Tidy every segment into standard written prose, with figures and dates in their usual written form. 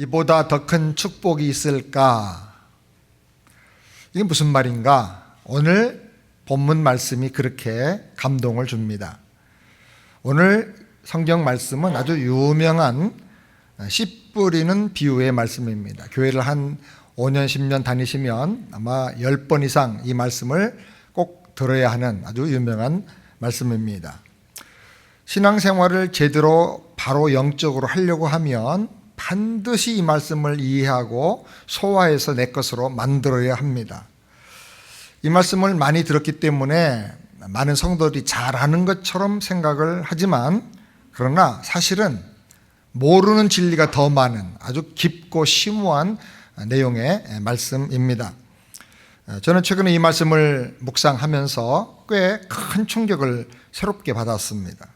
이보다 더 큰 축복이 있을까? 이게 무슨 말인가? 오늘 본문 말씀이 그렇게 감동을 줍니다. 오늘 성경 말씀은 아주 유명한 씨 뿌리는 비유의 말씀입니다. 교회를 한 5년, 10년 다니시면 아마 10번 이상 이 말씀을 꼭 들어야 하는 아주 유명한 말씀입니다. 신앙생활을 제대로 바로 영적으로 하려고 하면 반드시 이 말씀을 이해하고 소화해서 내 것으로 만들어야 합니다. 이 말씀을 많이 들었기 때문에 많은 성도들이 잘 아는 것처럼 생각을 하지만, 그러나 사실은 모르는 진리가 더 많은 아주 깊고 심오한 내용의 말씀입니다. 저는 최근에 이 말씀을 묵상하면서 꽤 큰 충격을 새롭게 받았습니다.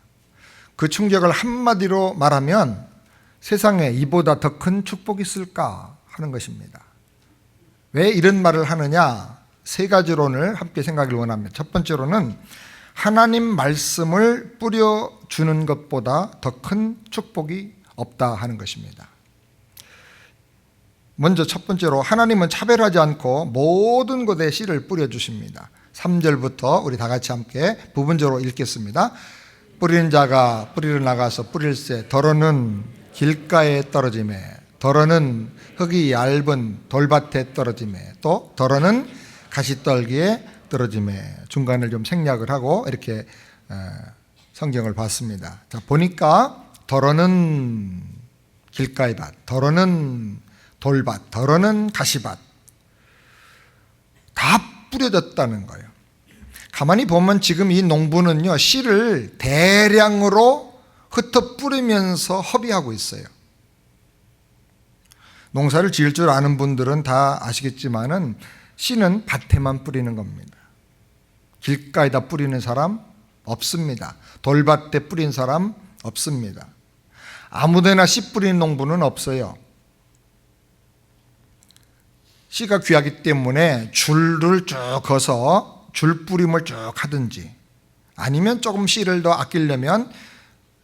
그 충격을 한마디로 말하면 세상에 이보다 더 큰 축복이 있을까 하는 것입니다. 왜 이런 말을 하느냐? 세 가지론을 함께 생각을 원합니다. 첫 번째로는 하나님 말씀을 뿌려주는 것보다 더 큰 축복이 없다 하는 것입니다. 먼저 첫 번째로 하나님은 차별하지 않고 모든 것에 씨를 뿌려주십니다. 3절부터 우리 다 같이 함께 부분적으로 읽겠습니다. 뿌리는 자가 뿌리를 나가서 뿌릴새 더러는 길가에 떨어지매 더러는 흙이 얇은 돌밭에 떨어지매 또 더러는 가시떨기에 떨어지매. 중간을 좀 생략을 하고 이렇게 성경을 봤습니다. 자, 보니까 더러는 길가의 밭, 더러는 돌밭, 더러는 가시밭 다 뿌려졌다는 거예요. 가만히 보면 지금 이 농부는요, 씨를 대량으로 흩어 뿌리면서 허비하고 있어요. 농사를 지을 줄 아는 분들은 다 아시겠지만은 씨는 밭에만 뿌리는 겁니다. 길가에다 뿌리는 사람 없습니다. 돌밭에 뿌린 사람 없습니다. 아무데나 씨 뿌리는 농부는 없어요. 씨가 귀하기 때문에 줄을 쭉 거서 줄뿌림을 쭉 하든지, 아니면 조금 씨를 더 아끼려면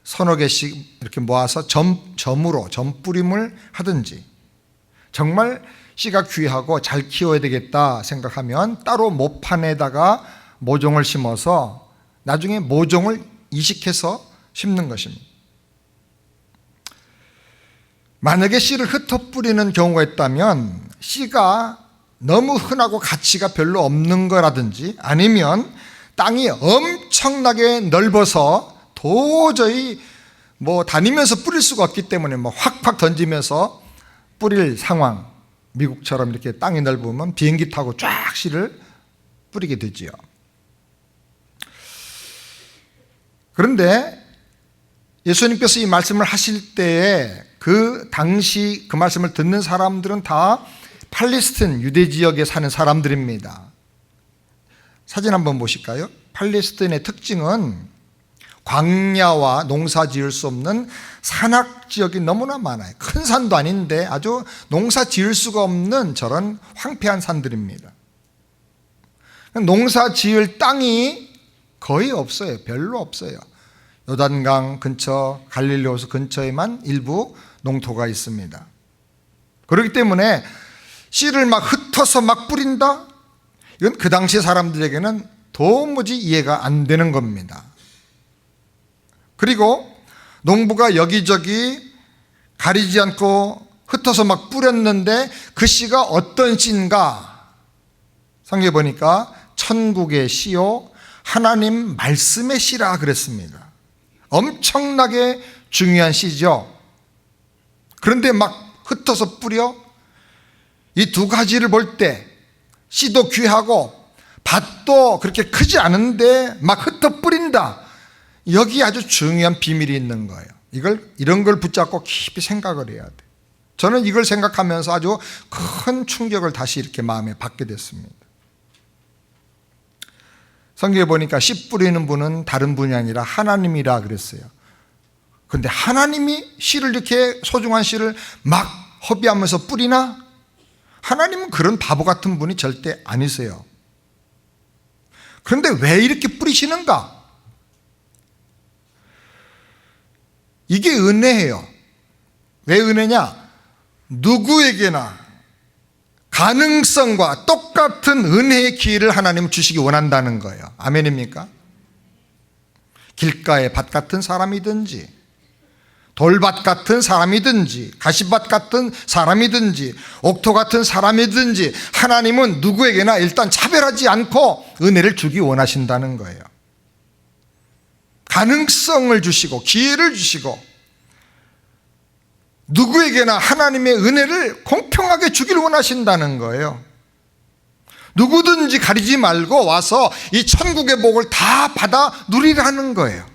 서너 개씩 이렇게 모아서 점으로 점뿌림을 하든지, 정말 씨가 귀하고 잘 키워야 되겠다 생각하면 따로 모판에다가 모종을 심어서 나중에 모종을 이식해서 심는 것입니다. 만약에 씨를 흩어 뿌리는 경우가 있다면 씨가 너무 흔하고 가치가 별로 없는 거라든지, 아니면 땅이 엄청나게 넓어서 도저히 다니면서 뿌릴 수가 없기 때문에 확확 던지면서 뿌릴 상황, 미국처럼 이렇게 땅이 넓으면 비행기 타고 쫙 씨를 뿌리게 되지요. 그런데 예수님께서 이 말씀을 하실 때에 그 당시 그 말씀을 듣는 사람들은 다 팔레스틴 유대 지역에 사는 사람들입니다. 사진 한번 보실까요? 팔레스틴의 특징은 광야와 농사 지을 수 없는 산악 지역이 너무나 많아요. 큰 산도 아닌데 아주 농사 지을 수가 없는 저런 황폐한 산들입니다. 농사 지을 땅이 거의 없어요. 별로 없어요. 요단강 근처, 갈릴리 호수 근처에만 일부 농토가 있습니다. 그렇기 때문에 씨를 막 흩어서 막 뿌린다? 이건 그 당시 사람들에게는 도무지 이해가 안 되는 겁니다. 그리고 농부가 여기저기 가리지 않고 흩어서 막 뿌렸는데 그 씨가 어떤 씨인가? 성경에 보니까 천국의 씨요 하나님 말씀의 씨라 그랬습니다. 엄청나게 중요한 씨죠. 그런데 막 흩어서 뿌려? 이 두 가지를 볼 때 씨도 귀하고 밭도 그렇게 크지 않은데 막 흩어 뿌린다. 여기 아주 중요한 비밀이 있는 거예요. 이런 걸 붙잡고 깊이 생각을 해야 돼. 저는 이걸 생각하면서 아주 큰 충격을 다시 이렇게 마음에 받게 됐습니다. 성경에 보니까 씨 뿌리는 분은 다른 분이 아니라 하나님이라 그랬어요. 그런데 하나님이 씨를 이렇게 소중한 씨를 막 허비하면서 뿌리나? 하나님은 그런 바보 같은 분이 절대 아니세요. 그런데 왜 이렇게 뿌리시는가? 이게 은혜예요. 왜 은혜냐? 누구에게나 가능성과 똑같은 은혜의 기회를 하나님은 주시기 원한다는 거예요. 아멘입니까? 길가의 밭 같은 사람이든지, 돌밭 같은 사람이든지, 가시밭 같은 사람이든지, 옥토 같은 사람이든지, 하나님은 누구에게나 일단 차별하지 않고 은혜를 주기 원하신다는 거예요. 가능성을 주시고 기회를 주시고 누구에게나 하나님의 은혜를 공평하게 주길 원하신다는 거예요. 누구든지 가리지 말고 와서 이 천국의 복을 다 받아 누리라는 거예요.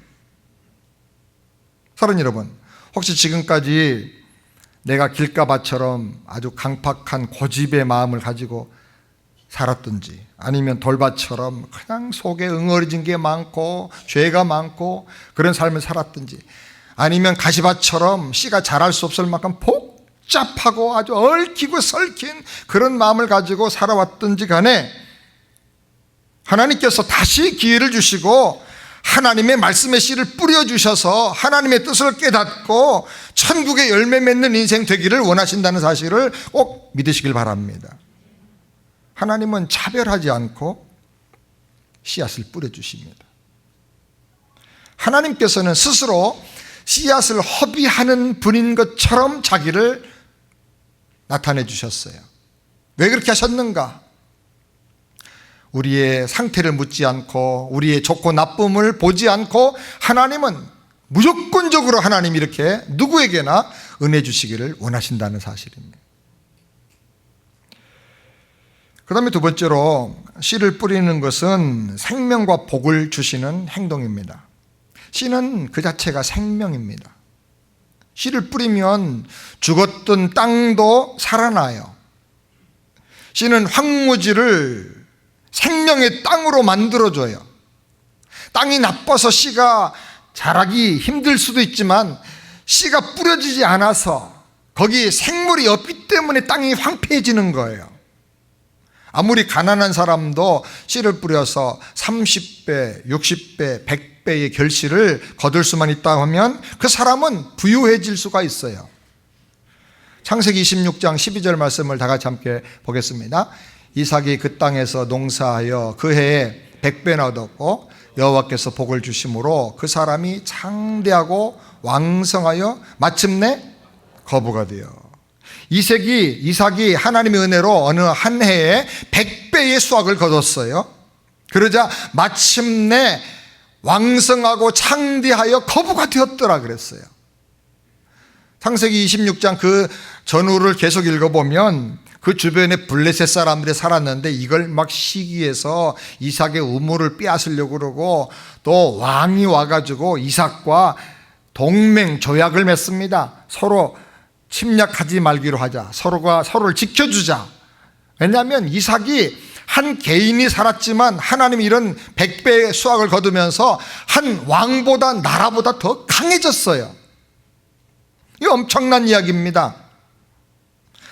사랑하는 여러분, 혹시 지금까지 내가 길가밭처럼 아주 강팍한 고집의 마음을 가지고 살았든지, 아니면 돌밭처럼 그냥 속에 응어리진 게 많고 죄가 많고 그런 삶을 살았든지, 아니면 가시밭처럼 씨가 자랄 수 없을 만큼 복잡하고 아주 얽히고 설킨 그런 마음을 가지고 살아왔든지 간에 하나님께서 다시 기회를 주시고 하나님의 말씀의 씨를 뿌려주셔서 하나님의 뜻을 깨닫고 천국의 열매 맺는 인생 되기를 원하신다는 사실을 꼭 믿으시길 바랍니다. 하나님은 차별하지 않고 씨앗을 뿌려주십니다. 하나님께서는 스스로 씨앗을 허비하는 분인 것처럼 자기를 나타내 주셨어요. 왜 그렇게 하셨는가? 우리의 상태를 묻지 않고 우리의 좋고 나쁨을 보지 않고 하나님은 무조건적으로 하나님이 이렇게 누구에게나 은혜 주시기를 원하신다는 사실입니다. 그 다음에 두 번째로 씨를 뿌리는 것은 생명과 복을 주시는 행동입니다. 씨는 그 자체가 생명입니다. 씨를 뿌리면 죽었던 땅도 살아나요. 씨는 황무지를 생명의 땅으로 만들어줘요. 땅이 나빠서 씨가 자라기 힘들 수도 있지만 씨가 뿌려지지 않아서 거기 생물이 없기 때문에 땅이 황폐해지는 거예요. 아무리 가난한 사람도 씨를 뿌려서 30배, 60배, 100배의 결실을 거둘 수만 있다 하면 그 사람은 부유해질 수가 있어요. 창세기 26장 12절 말씀을 다 같이 함께 보겠습니다. 이삭이 그 땅에서 농사하여 그 해에 100배나 얻었고 여호와께서 복을 주심으로 그 사람이 창대하고 왕성하여 마침내 거부가 되어. 이삭이 하나님의 은혜로 어느 한 해에 100배의 수확을 거뒀어요. 그러자 마침내 왕성하고 창대하여 거부가 되었더라 그랬어요. 창세기 26장 그 전후를 계속 읽어보면 그 주변에 블레셋 사람들이 살았는데 이걸 막 시기해서 이삭의 우물을 빼앗으려고 그러고 또 왕이 와가지고 이삭과 동맹 조약을 맺습니다. 서로 침략하지 말기로 하자. 서로가 서로를 지켜주자. 왜냐하면 이삭이 한 개인이 살았지만 하나님이 이런 100배의 수확을 거두면서 한 왕보다 나라보다 더 강해졌어요. 이 엄청난 이야기입니다.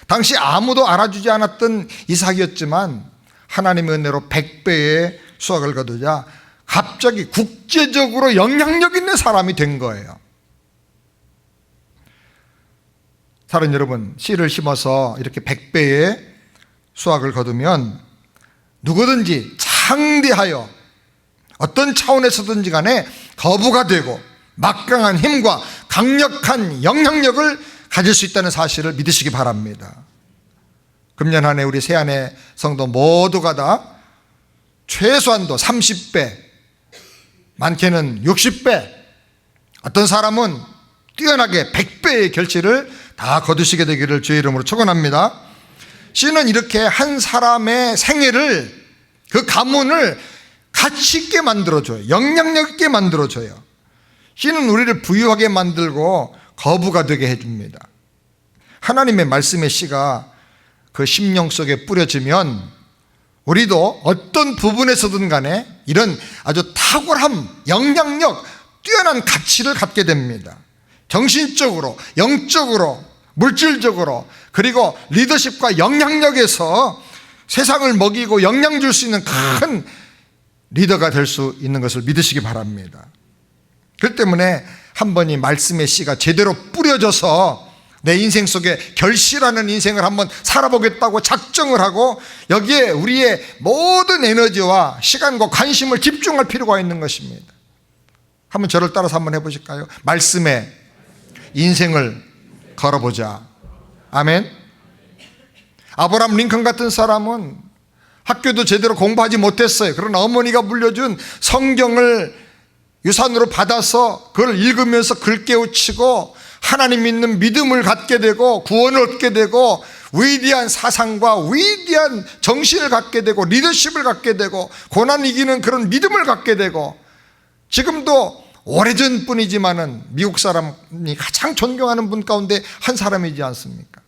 당시 아무도 알아주지 않았던 이삭이었지만 하나님의 은혜로 100배의 수확을 거두자 갑자기 국제적으로 영향력 있는 사람이 된 거예요. 사랑하는 여러분, 씨를 심어서 이렇게 100배의 수확을 거두면 누구든지 창대하여 어떤 차원에서든지 간에 거부가 되고 막강한 힘과 강력한 영향력을 가질 수 있다는 사실을 믿으시기 바랍니다. 금년 한 해 우리 세안의 성도 모두가 다 최소한도 30배, 많게는 60배, 어떤 사람은 뛰어나게 100배의 결실을 다 거두시게 되기를 주의 이름으로 축원합니다. 씨는 이렇게 한 사람의 생애를, 그 가문을 가치 있게 만들어줘요. 영향력 있게 만들어줘요. 씨는 우리를 부유하게 만들고 거부가 되게 해줍니다. 하나님의 말씀의 씨가 그 심령 속에 뿌려지면 우리도 어떤 부분에서든 간에 이런 아주 탁월함, 영향력, 뛰어난 가치를 갖게 됩니다. 정신적으로, 영적으로, 물질적으로, 그리고 리더십과 영향력에서 세상을 먹이고 영향 줄 수 있는 큰 리더가 될 수 있는 것을 믿으시기 바랍니다. 그렇기 때문에 한 번 이 말씀의 씨가 제대로 뿌려져서 내 인생 속에 결실하는 인생을 한번 살아보겠다고 작정을 하고 여기에 우리의 모든 에너지와 시간과 관심을 집중할 필요가 있는 것입니다. 한번 저를 따라서 한번 해보실까요? 말씀에 인생을 걸어보자. 아멘. 아브라함 링컨 같은 사람은 학교도 제대로 공부하지 못했어요. 그러나 어머니가 물려준 성경을 유산으로 받아서 그걸 읽으면서 글 깨우치고 하나님 믿는 믿음을 갖게 되고 구원을 얻게 되고 위대한 사상과 위대한 정신을 갖게 되고 리더십을 갖게 되고 고난 이기는 그런 믿음을 갖게 되고 지금도 오래전 분이지만은 미국 사람이 가장 존경하는 분 가운데 한 사람이지 않습니까?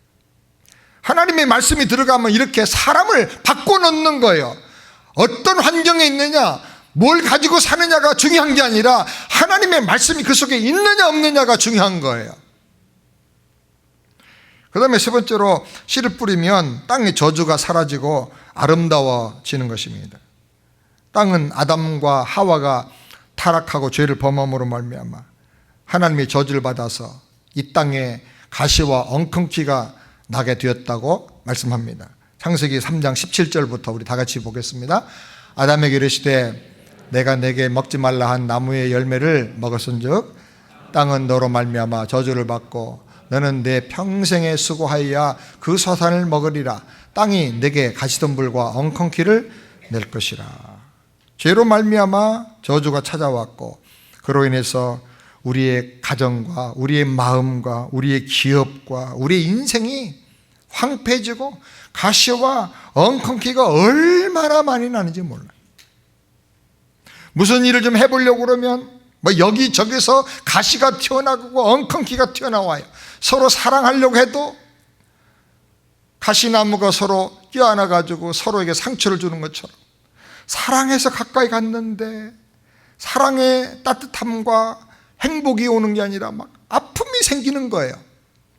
하나님의 말씀이 들어가면 이렇게 사람을 바꿔놓는 거예요. 어떤 환경에 있느냐, 뭘 가지고 사느냐가 중요한 게 아니라 하나님의 말씀이 그 속에 있느냐 없느냐가 중요한 거예요. 그 다음에 세 번째로 씨를 뿌리면 땅의 저주가 사라지고 아름다워지는 것입니다. 땅은 아담과 하와가 타락하고 죄를 범함으로 말미암아 하나님의 저주를 받아서 이 땅에 가시와 엉겅퀴가 나게 되었다고 말씀합니다. 창세기 3장 17절부터 우리 다 같이 보겠습니다. 아담에게 이르시되 내가 내게 먹지 말라 한 나무의 열매를 먹었은즉 땅은 너로 말미암아 저주를 받고 너는 내 평생에 수고하여야 그 소산을 먹으리라. 땅이 내게 가시덤불과 엉겅퀴를 낼 것이라. 죄로 말미암아 저주가 찾아왔고 그로 인해서 우리의 가정과 우리의 마음과 우리의 기업과 우리의 인생이 황폐해지고 가시와 엉겅퀴가 얼마나 많이 나는지 몰라요. 무슨 일을 좀 해보려고 그러면 뭐 여기저기서 가시가 튀어나오고 엉겅퀴가 튀어나와요. 서로 사랑하려고 해도 가시나무가 서로 껴안아가지고 서로에게 상처를 주는 것처럼 사랑해서 가까이 갔는데 사랑의 따뜻함과 행복이 오는 게 아니라 막 아픔이 생기는 거예요.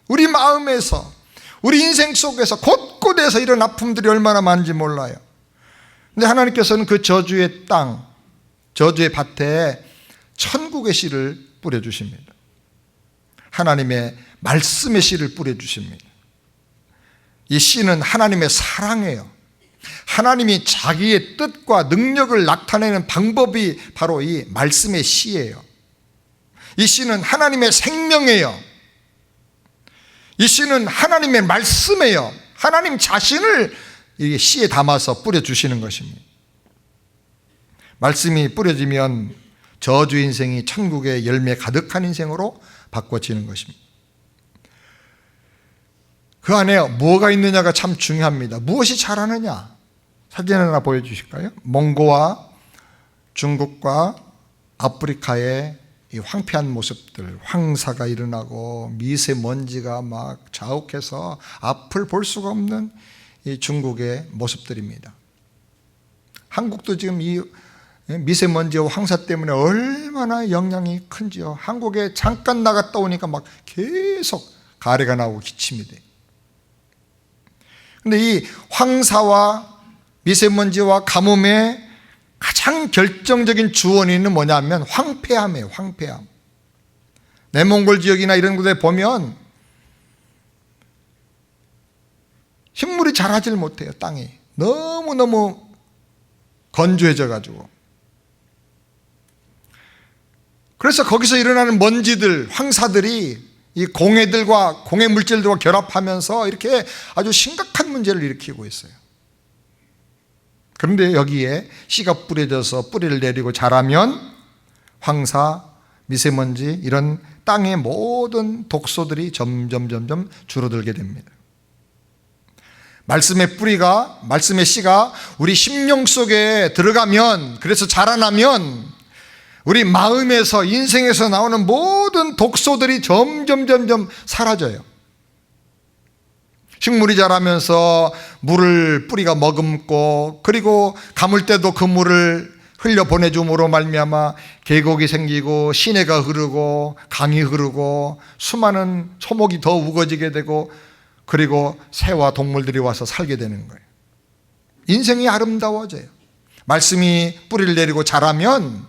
우리 마음에서 우리 인생 속에서 곳곳에서 이런 아픔들이 얼마나 많은지 몰라요. 근데 하나님께서는 그 저주의 땅, 저주의 밭에 천국의 씨를 뿌려주십니다. 하나님의 말씀의 씨를 뿌려주십니다. 이 씨는 하나님의 사랑이에요. 하나님이 자기의 뜻과 능력을 나타내는 방법이 바로 이 말씀의 씨예요. 이 씨는 하나님의 생명이에요. 이 씨는 하나님의 말씀이에요. 하나님 자신을 이 씨에 담아서 뿌려주시는 것입니다. 말씀이 뿌려지면 저주 인생이 천국의 열매 가득한 인생으로 바꿔지는 것입니다. 그 안에 뭐가 있느냐가 참 중요합니다. 무엇이 자라느냐? 사진 하나 보여주실까요? 몽고와 중국과 아프리카의 이 황폐한 모습들, 황사가 일어나고 미세먼지가 막 자욱해서 앞을 볼 수가 없는 이 중국의 모습들입니다. 한국도 지금 이 미세먼지와 황사 때문에 얼마나 영향이 큰지요. 한국에 잠깐 나갔다 오니까 막 계속 가래가 나오고 기침이 돼요. 근데 이 황사와 미세먼지와 가뭄의 가장 결정적인 주원인은 뭐냐면 황폐함이에요. 황폐함. 내몽골 지역이나 이런 곳에 보면 식물이 자라질 못해요. 땅이 너무너무 건조해져 가지고. 그래서 거기서 일어나는 먼지들, 황사들이 이 공해들과 공해 물질들과 결합하면서 이렇게 아주 심각한 문제를 일으키고 있어요. 그런데 여기에 씨가 뿌려져서 뿌리를 내리고 자라면 황사, 미세먼지 이런 땅의 모든 독소들이 점점 줄어들게 됩니다. 말씀의 뿌리가, 말씀의 씨가 우리 심령 속에 들어가면, 그래서 자라나면 우리 마음에서, 인생에서 나오는 모든 독소들이 점점 사라져요. 식물이 자라면서 물을 뿌리가 머금고, 그리고 가물 때도 그 물을 흘려 보내줌으로 말미암아 계곡이 생기고 시내가 흐르고 강이 흐르고 수많은 초목이 더 우거지게 되고, 그리고 새와 동물들이 와서 살게 되는 거예요. 인생이 아름다워져요. 말씀이 뿌리를 내리고 자라면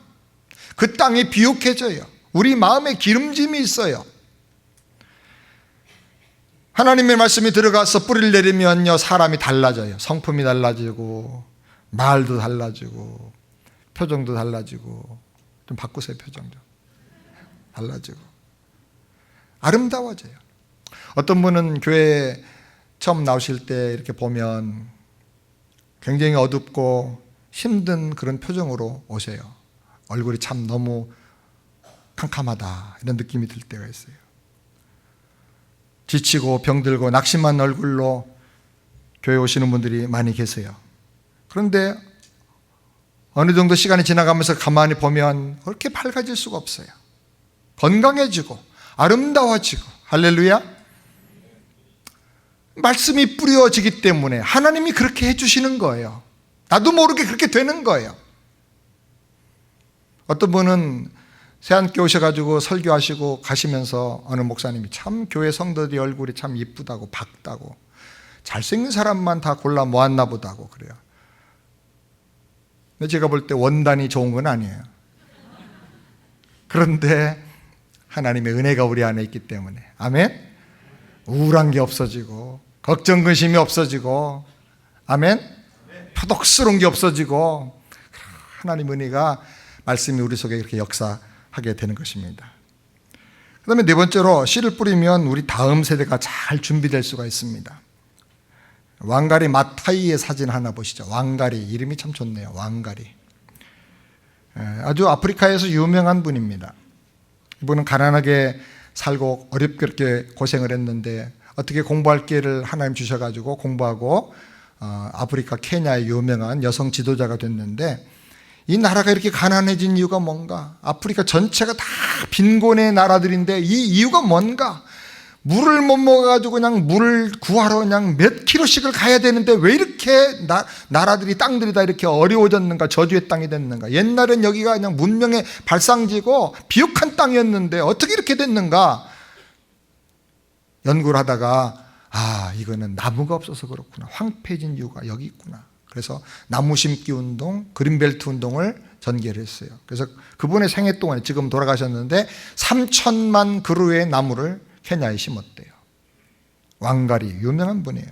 그 땅이 비옥해져요. 우리 마음에 기름짐이 있어요. 하나님의 말씀이 들어가서 뿌리를 내리면요, 사람이 달라져요. 성품이 달라지고, 말도 달라지고, 표정도 달라지고. 좀 바꾸세요, 표정 좀. 달라지고. 아름다워져요. 어떤 분은 교회에 처음 나오실 때 이렇게 보면 굉장히 어둡고 힘든 그런 표정으로 오세요. 얼굴이 참 너무 캄캄하다, 이런 느낌이 들 때가 있어요. 지치고 병들고 낙심한 얼굴로 교회 오시는 분들이 많이 계세요. 그런데 어느 정도 시간이 지나가면서 가만히 보면 그렇게 밝아질 수가 없어요. 건강해지고 아름다워지고. 할렐루야. 말씀이 뿌려지기 때문에 하나님이 그렇게 해주시는 거예요. 나도 모르게 그렇게 되는 거예요. 어떤 분은 새안교 오셔가지고 설교하시고 가시면서 어느 목사님이 참 교회 성도들이 얼굴이 참 이쁘다고, 밝다고, 잘생긴 사람만 다 골라 모았나 보다고 그래요. 근데 제가 볼 때 원단이 좋은 건 아니에요. 그런데 하나님의 은혜가 우리 안에 있기 때문에, 아멘? 우울한 게 없어지고, 걱정 근심이 없어지고, 아멘? 표독스러운 게 없어지고, 하나님 은혜가, 말씀이 우리 속에 이렇게 역사하게 되는 것입니다. 그 다음에 네 번째로, 씨를 뿌리면 우리 다음 세대가 잘 준비될 수가 있습니다. 왕가리 마타이의 사진 하나 보시죠. 왕가리, 이름이 참 좋네요. 왕가리. 아주 아프리카에서 유명한 분입니다. 이분은 가난하게 살고 어렵게 이렇게 고생을 했는데 어떻게 공부할 기회를 하나님 주셔가지고 공부하고 아프리카 케냐의 유명한 여성 지도자가 됐는데, 이 나라가 이렇게 가난해진 이유가 뭔가? 아프리카 전체가 다 빈곤의 나라들인데 이 이유가 뭔가? 물을 못 먹어가지고 그냥 물을 구하러 그냥 몇 킬로씩을 가야 되는데 왜 이렇게 나라들이, 땅들이 다 이렇게 어려워졌는가? 저주의 땅이 됐는가? 옛날엔 여기가 그냥 문명의 발상지고 비옥한 땅이었는데 어떻게 이렇게 됐는가? 연구를 하다가 이거는 나무가 없어서 그렇구나. 황폐해진 이유가 여기 있구나. 그래서 나무 심기 운동, 그린벨트 운동을 전개했어요. 그래서 그분의 생애 동안에, 지금 돌아가셨는데 3천만 그루의 나무를 케냐에 심었대요. 왕가리, 유명한 분이에요.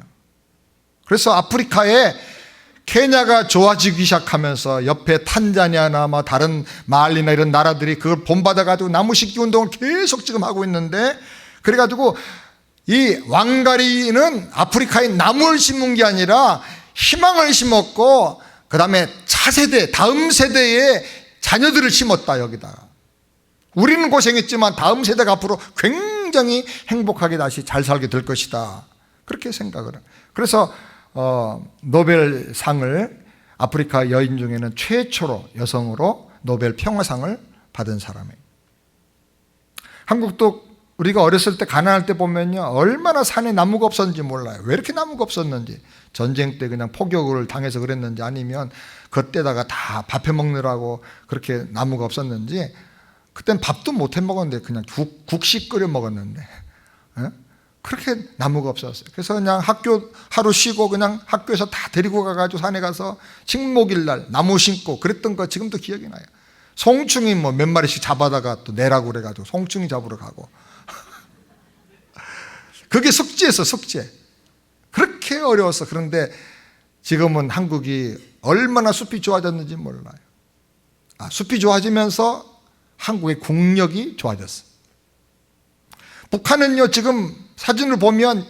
그래서 아프리카에 케냐가 좋아지기 시작하면서 옆에 탄자니아나 다른 말리나 이런 나라들이 그걸 본받아가지고 나무 심기 운동을 계속 지금 하고 있는데, 그래가지고 이 왕가리는 아프리카에 나무를 심은 게 아니라 희망을 심었고, 그 다음에 차세대, 다음 세대의 자녀들을 심었다, 여기다가. 우리는 고생했지만 다음 세대가 앞으로 굉장히 행복하게 다시 잘 살게 될 것이다, 그렇게 생각을 해요. 그래서 노벨상을, 아프리카 여인 중에는 최초로 여성으로 노벨 평화상을 받은 사람이에요. 한국도 우리가 어렸을 때 가난할 때 보면요, 얼마나 산에 나무가 없었는지 몰라요. 왜 이렇게 나무가 없었는지. 전쟁 때 그냥 폭격을 당해서 그랬는지, 아니면 그때다가 다 밥해 먹느라고 그렇게 나무가 없었는지. 그땐 밥도 못 해 먹었는데 그냥 국식 끓여 먹었는데 그렇게 나무가 없었어요. 그래서 그냥 학교 하루 쉬고 그냥 학교에서 다 데리고 가가지고 산에 가서 식목일날 나무 심고 그랬던 거 지금도 기억이 나요. 송충이 몇 마리씩 잡아다가 또 내라고 그래가지고 송충이 잡으러 가고. 그게 숙제였어, 숙제. 그렇게 어려웠어. 그런데 지금은 한국이 얼마나 숲이 좋아졌는지 몰라요. 숲이 좋아지면서 한국의 국력이 좋아졌어. 북한은요, 지금 사진을 보면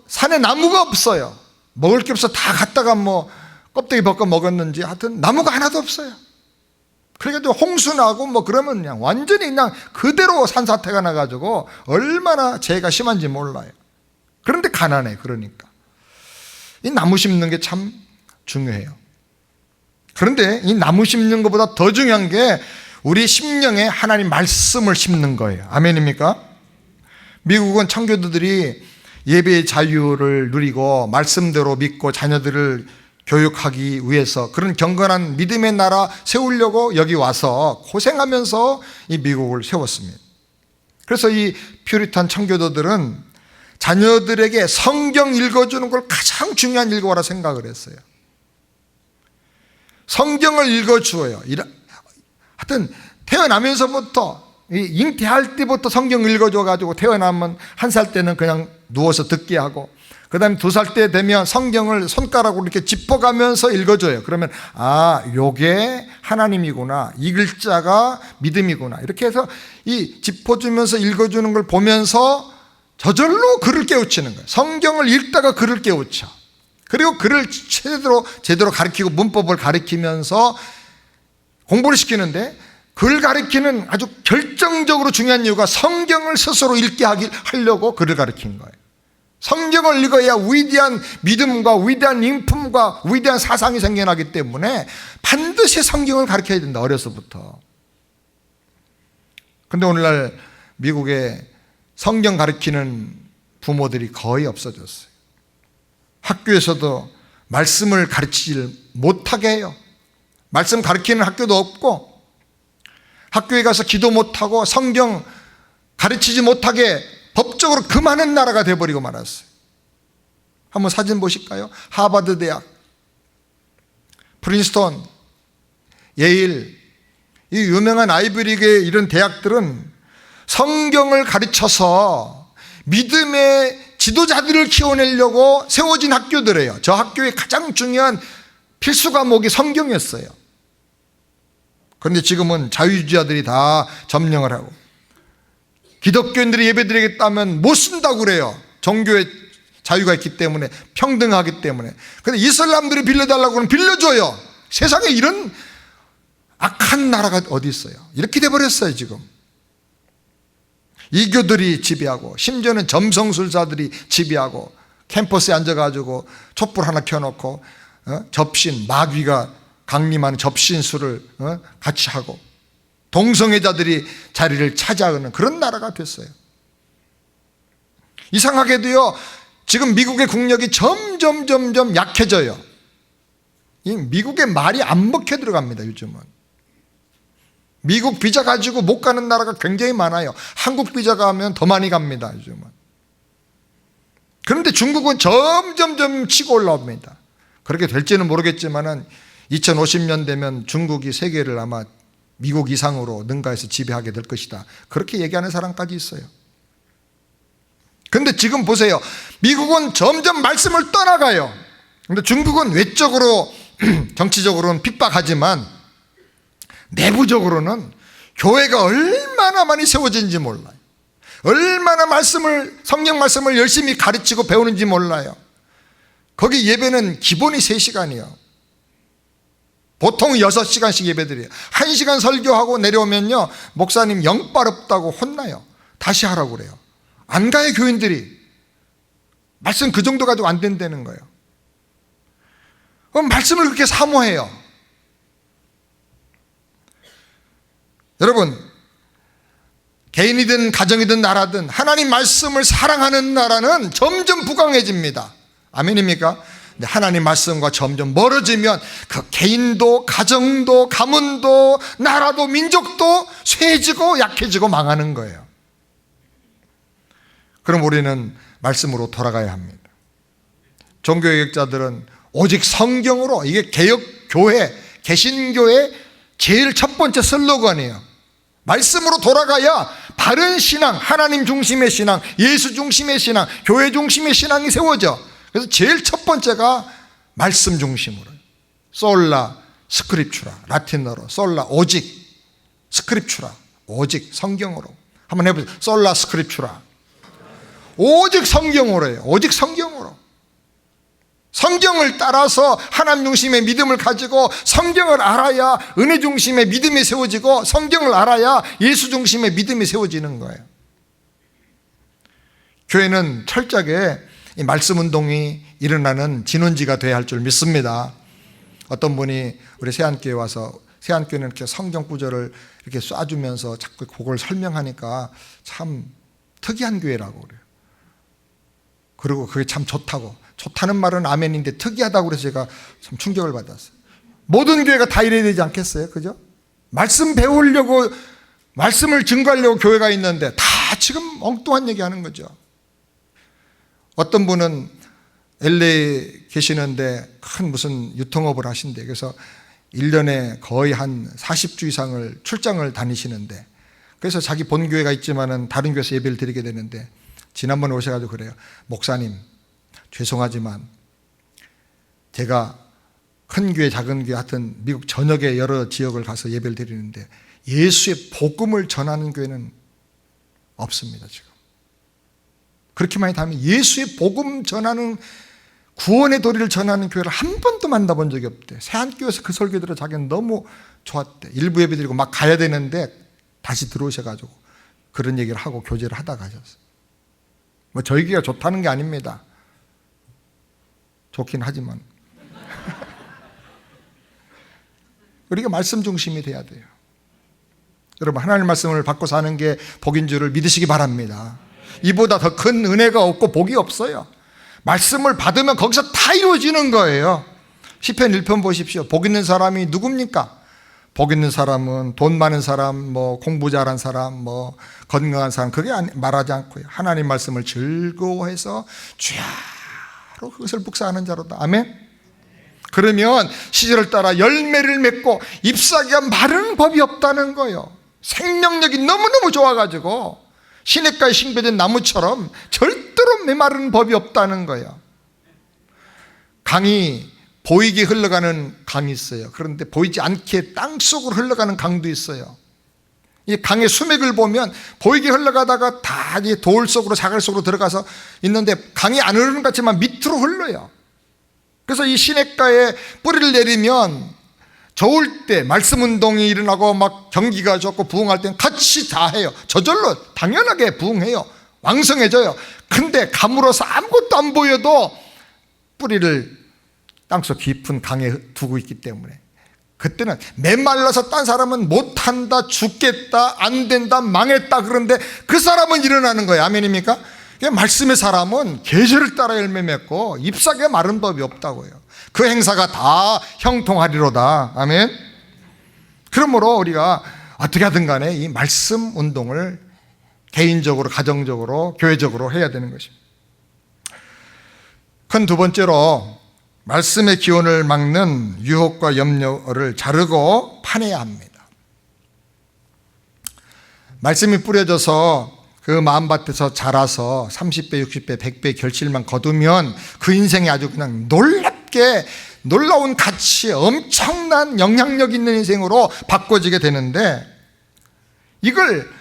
산에 나무가 없어요. 먹을 게 없어 다 갖다가 껍데기 벗겨 먹었는지 하여튼 나무가 하나도 없어요. 그래가지고 홍수 나고 그러면 그냥 완전히 그냥 그대로 산사태가 나가지고 얼마나 재해가 심한지 몰라요. 그런데 가난해. 그러니까 이 나무 심는 게 참 중요해요. 그런데 이 나무 심는 것보다 더 중요한 게 우리 심령에 하나님 말씀을 심는 거예요. 아멘입니까? 미국은 청교도들이 예배의 자유를 누리고 말씀대로 믿고 자녀들을 교육하기 위해서 그런 경건한 믿음의 나라 세우려고 여기 와서 고생하면서 이 미국을 세웠습니다. 그래서 이 퓨리탄 청교도들은 자녀들에게 성경 읽어주는 걸 가장 중요한 일과라 생각을 했어요. 성경을 읽어주어요. 하여튼 태어나면서부터 잉태할 때부터 성경 읽어줘가지고 태어나면 1살 때는 그냥 누워서 듣게 하고, 그 다음에 2살 때 되면 성경을 손가락으로 이렇게 짚어가면서 읽어줘요. 그러면 요게 하나님이구나, 이 글자가 믿음이구나, 이렇게 해서 이 짚어주면서 읽어주는 걸 보면서 저절로 글을 깨우치는 거예요. 성경을 읽다가 글을 깨우쳐. 그리고 글을 제대로 가르치고 문법을 가르치면서 공부를 시키는데, 글 가르치는 아주 결정적으로 중요한 이유가 성경을 스스로 읽게 하려고 글을 가르치는 거예요. 성경을 읽어야 위대한 믿음과 위대한 인품과 위대한 사상이 생겨나기 때문에 반드시 성경을 가르쳐야 된다, 어려서부터. 근데 오늘날 미국에 성경 가르치는 부모들이 거의 없어졌어요. 학교에서도 말씀을 가르치질 못하게 해요. 말씀 가르치는 학교도 없고, 학교에 가서 기도 못하고 성경 가르치지 못하게 법적으로 금하는 나라가 돼버리고 말았어요. 한번 사진 보실까요? 하버드 대학, 프린스턴, 예일, 이 유명한 아이비리그의 이런 대학들은 성경을 가르쳐서 믿음의 지도자들을 키워내려고 세워진 학교들이에요. 저 학교의 가장 중요한 필수 과목이 성경이었어요. 그런데 지금은 자유주의자들이 다 점령을 하고, 기독교인들이 예배드리겠다면 못 쓴다고 그래요. 종교의 자유가 있기 때문에, 평등하기 때문에. 그런데 이슬람들이 빌려달라고 하면 빌려줘요. 세상에 이런 악한 나라가 어디 있어요. 이렇게 돼버렸어요. 지금 이교들이 지배하고, 심지어는 점성술사들이 지배하고, 캠퍼스에 앉아가지고 촛불 하나 켜놓고 접신, 마귀가 강림하는 접신술을 같이 하고, 동성애자들이 자리를 차지하는 그런 나라가 됐어요. 이상하게도요, 지금 미국의 국력이 점점 약해져요. 이 미국의 말이 안 먹혀 들어갑니다. 요즘은 미국 비자 가지고 못 가는 나라가 굉장히 많아요. 한국 비자 가면 더 많이 갑니다. 요즘은. 그런데 중국은 점점 치고 올라옵니다. 그렇게 될지는 모르겠지만은 2050년 되면 중국이 세계를 아마 미국 이상으로 능가해서 지배하게 될 것이다, 그렇게 얘기하는 사람까지 있어요. 그런데 지금 보세요. 미국은 점점 말씀을 떠나가요. 그런데 중국은 외적으로 정치적으로는 핍박하지만 내부적으로는 교회가 얼마나 많이 세워진지 몰라요. 얼마나 성경 말씀을 열심히 가르치고 배우는지 몰라요. 거기 예배는 기본이 3시간이요. 보통 6시간씩 예배드려요. 1시간 설교하고 내려오면요, 목사님 영빨 없다고 혼나요. 다시 하라고 그래요. 안 가요. 교인들이 말씀 그 정도 가지고 안 된다는 거예요. 그럼 말씀을 그렇게 사모해요. 여러분, 개인이든 가정이든 나라든 하나님 말씀을 사랑하는 나라는 점점 부강해집니다. 아멘입니까? 하나님 말씀과 점점 멀어지면 그 개인도 가정도 가문도 나라도 민족도 쇠해지고 약해지고 망하는 거예요. 그럼 우리는 말씀으로 돌아가야 합니다. 종교개혁자들은 오직 성경으로, 이게 개혁교회, 개신교의 제일 첫 번째 슬로건이에요. 말씀으로 돌아가야 바른 신앙, 하나님 중심의 신앙, 예수 중심의 신앙, 교회 중심의 신앙이 세워져. 그래서 제일 첫 번째가 말씀 중심으로, 솔라 스크립추라, 라틴어로 솔라 오직, 스크립추라 오직 성경으로. 한번 해보세요. 솔라 스크립추라, 오직 성경으로 해요. 오직 성경으로. 성경을 따라서 하나님 중심의 믿음을 가지고, 성경을 알아야 은혜 중심의 믿음이 세워지고, 성경을 알아야 예수 중심의 믿음이 세워지는 거예요. 교회는 철저하게 이 말씀 운동이 일어나는 진원지가 되어야 할 줄 믿습니다. 어떤 분이 우리 세안교회 와서, 세안교회는 이렇게 성경 구절을 이렇게 쏴주면서 자꾸 그걸 설명하니까 참 특이한 교회라고 그래요. 그리고 그게 참 좋다는 말은 아멘인데 특이하다고 그래서 제가 참 충격을 받았어요. 모든 교회가 다 이래야 되지 않겠어요? 그죠? 말씀 배우려고, 말씀을 증거하려고 교회가 있는데 다 지금 엉뚱한 얘기 하는 거죠. 어떤 분은 LA 계시는데 큰 무슨 유통업을 하신대. 그래서 1년에 거의 한 40주 이상을 출장을 다니시는데, 그래서 자기 본교회가 있지만은 다른 교회에서 예배를 드리게 되는데, 지난번에 오셔가지고 그래요. 목사님, 죄송하지만 제가 큰 교회, 작은 교회 하여튼 미국 전역의 여러 지역을 가서 예배를 드리는데 예수의 복음을 전하는 교회는 없습니다, 지금. 그렇게 많이 다니면 예수의 복음 전하는, 구원의 도리를 전하는 교회를 한 번도 만나본 적이 없대. 새한교회에서 그 설교 들어 자기는 너무 좋았대. 일부 예배 드리고 막 가야 되는데 다시 들어오셔가지고 그런 얘기를 하고 교제를 하다 가셨어요. 뭐 저희 교회가 좋다는 게 아닙니다. 좋긴 하지만 우리가 말씀 중심이 돼야 돼요. 여러분, 하나님의 말씀을 받고 사는 게 복인 줄을 믿으시기 바랍니다. 이보다 더 큰 은혜가 없고 복이 없어요. 말씀을 받으면 거기서 다 이루어지는 거예요. 시편 1편 보십시오. 복 있는 사람이 누굽니까? 복 있는 사람은 돈 많은 사람, 뭐 공부 잘한 사람, 뭐 건강한 사람, 그게 말하지 않고요. 하나님 말씀을 즐거워해서 주야로 그것을 묵상하는 자로다. 아멘. 그러면 시절을 따라 열매를 맺고 잎사귀가 마르는 법이 없다는 거예요. 생명력이 너무너무 좋아가지고 시냇가에 싱배된 나무처럼 절대로 메마르는 법이 없다는 거예요. 강이 보이게 흘러가는 강이 있어요. 그런데 보이지 않게 땅속으로 흘러가는 강도 있어요. 이 강의 수맥을 보면 보이게 흘러가다가 다 이제 돌 속으로, 자갈 속으로 들어가서 있는데 강이 안 흐르는 것 같지만 밑으로 흘러요. 그래서 이 시냇가에 뿌리를 내리면 좋을 때 말씀 운동이 일어나고 막 경기가 좋고 부흥할 때는 같이 다 해요. 저절로 당연하게 부흥해요. 왕성해져요. 근데 가물어서 아무것도 안 보여도 뿌리를 땅속 깊은 강에 두고 있기 때문에 그때는 메말라서 딴 사람은 못한다, 죽겠다, 안 된다, 망했다 그런데 그 사람은 일어나는 거예요. 아멘입니까? 말씀의 사람은 계절을 따라 열매 맺고 잎사귀가 마른 법이 없다고요. 그 행사가 다 형통하리로다. 아멘. 그러므로 우리가 어떻게 하든 간에 이 말씀 운동을 개인적으로, 가정적으로, 교회적으로 해야 되는 것입니다. 큰 두 번째로 말씀의 기원을 막는 유혹과 염려를 자르고 파내야 합니다. 말씀이 뿌려져서 그 마음밭에서 자라서 30배, 60배, 100배 결실만 거두면 그 인생이 아주 그냥 놀랍게 놀라운 가치, 엄청난 영향력 있는 인생으로 바꿔지게 되는데 이걸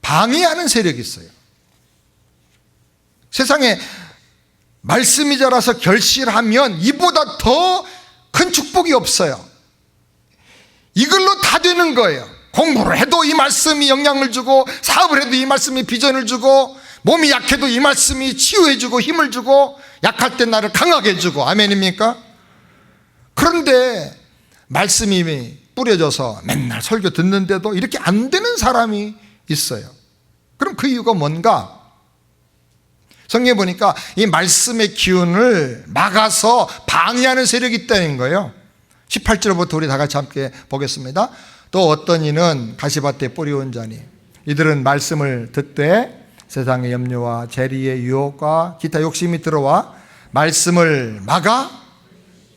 방해하는 세력이 있어요. 세상에 말씀이 자라서 결실하면 이보다 더 큰 축복이 없어요. 이걸로 다 되는 거예요. 공부를 해도 이 말씀이 영향을 주고, 사업을 해도 이 말씀이 비전을 주고, 몸이 약해도 이 말씀이 치유해주고 힘을 주고, 약할 때 나를 강하게 해주고. 아멘입니까? 그런데 말씀이 뿌려져서 맨날 설교 듣는데도 이렇게 안 되는 사람이 있어요. 그럼 그 이유가 뭔가? 성경에 보니까 이 말씀의 기운을 막아서 방해하는 세력이 있다는 거예요. 18절부터 우리 다 같이 함께 보겠습니다. 또 어떤 이는 가시밭에 뿌리온 자니 이들은 말씀을 듣되 세상의 염려와 재리의 유혹과 기타 욕심이 들어와 말씀을 막아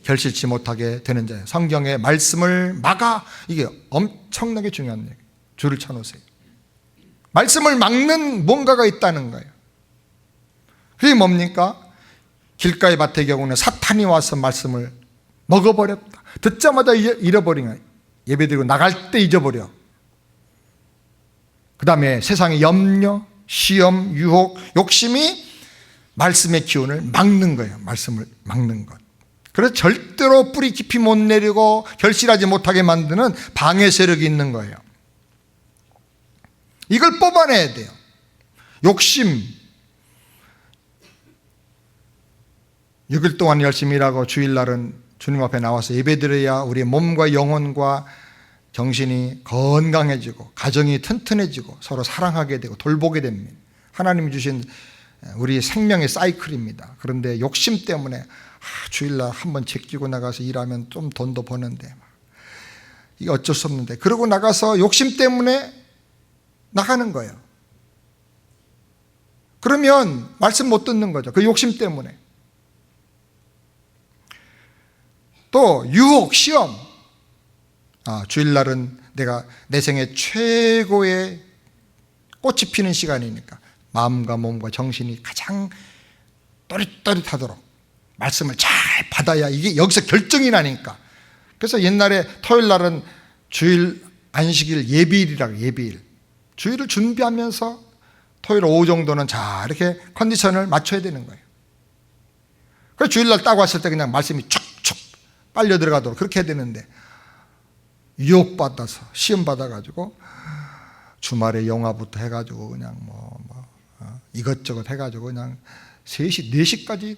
결실치 못하게 되는 자예요. 성경에 말씀을 막아, 이게 엄청나게 중요한 얘기예요. 줄을 쳐놓으세요. 말씀을 막는 뭔가가 있다는 거예요. 그게 뭡니까? 길가의 밭의 경우는 사탄이 와서 말씀을 먹어버렸다. 듣자마자 잃어버린 거예요. 예배드리고 나갈 때 잊어버려. 그 다음에 세상의 염려, 시험, 유혹, 욕심이 말씀의 기운을 막는 거예요. 말씀을 막는 것. 그래서 절대로 뿌리 깊이 못 내리고 결실하지 못하게 만드는 방해 세력이 있는 거예요. 이걸 뽑아내야 돼요. 욕심. 6일 동안 열심히 일하고 주일날은 주님 앞에 나와서 예배드려야 우리의 몸과 영혼과 정신이 건강해지고 가정이 튼튼해지고 서로 사랑하게 되고 돌보게 됩니다. 하나님이 주신 우리 생명의 사이클입니다. 그런데 욕심 때문에 주일날 한번 제끼고 나가서 일하면 좀 돈도 버는데 이게 어쩔 수 없는데 그러고 나가서 욕심 때문에 나가는 거예요. 그러면 말씀 못 듣는 거죠. 그 욕심 때문에. 또 유혹, 시험. 주일날은 내가 내 생애 최고의 꽃이 피는 시간이니까 마음과 몸과 정신이 가장 또릿또릿하도록 말씀을 잘 받아야 이게 여기서 결정이 나니까. 그래서 옛날에 토요일 날은 주일 안식일 예비일이라고, 예비일. 주일을 준비하면서 토요일 오후 정도는 잘 이렇게 컨디션을 맞춰야 되는 거예요. 그래서 주일날 딱 왔을 때 그냥 말씀이 촉촉 빨려 들어가도록 그렇게 해야 되는데, 유혹받아서 시험 받아가지고 주말에 영화부터 해가지고 그냥 이것저것 해가지고 그냥 3시, 4시까지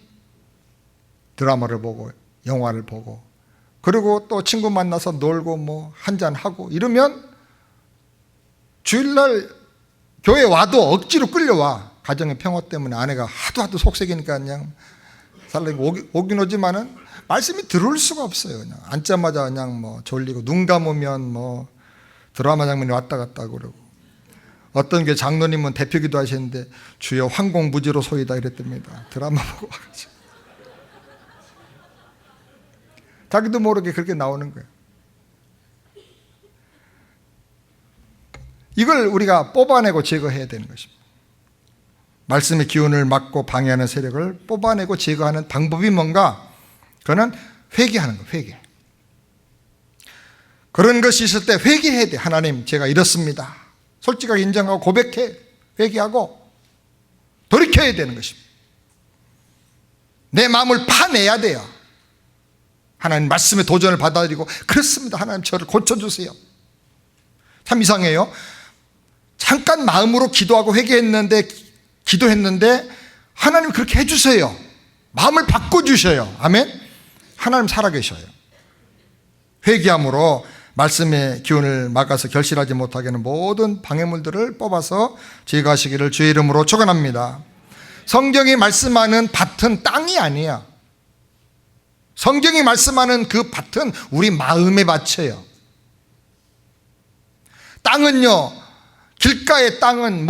드라마를 보고 영화를 보고, 그리고 또 친구 만나서 놀고 한잔하고 이러면 주일날 교회 와도 억지로 끌려와. 가정의 평화 때문에 아내가 하도 속색이니까 그냥 살려고 오긴 오지만은 말씀이 들어올 수가 없어요. 그냥 앉자마자 그냥 졸리고, 눈 감으면 드라마 장면이 왔다 갔다 그러고, 어떤 게 장로님은 대표 기도하시는데 주여 황공무지로 소이다 이랬답니다. 드라마 보고 와가지고 자기도 모르게 그렇게 나오는 거예요. 이걸 우리가 뽑아내고 제거해야 되는 것입니다. 말씀의 기운을 막고 방해하는 세력을 뽑아내고 제거하는 방법이 뭔가? 그거는 회개하는 거예요. 회개. 그런 것이 있을 때 회개해야 돼. 하나님, 제가 이렇습니다. 솔직하게 인정하고 고백해. 회개하고 돌이켜야 되는 것입니다. 내 마음을 파내야 돼요. 하나님 말씀의 도전을 받아들이고, 그렇습니다. 하나님 저를 고쳐주세요. 참 이상해요. 잠깐 마음으로 기도하고 기도했는데 하나님 그렇게 해주세요. 마음을 바꿔주셔요. 아멘. 하나님 살아계셔요. 회개함으로 말씀의 기운을 막아서 결실하지 못하게 하는 모든 방해물들을 뽑아서 제거하시기를 주의 이름으로 축원합니다. 성경이 말씀하는 밭은 땅이 아니야. 성경이 말씀하는 그 밭은 우리 마음의 밭이에요. 땅은요, 길가의 땅은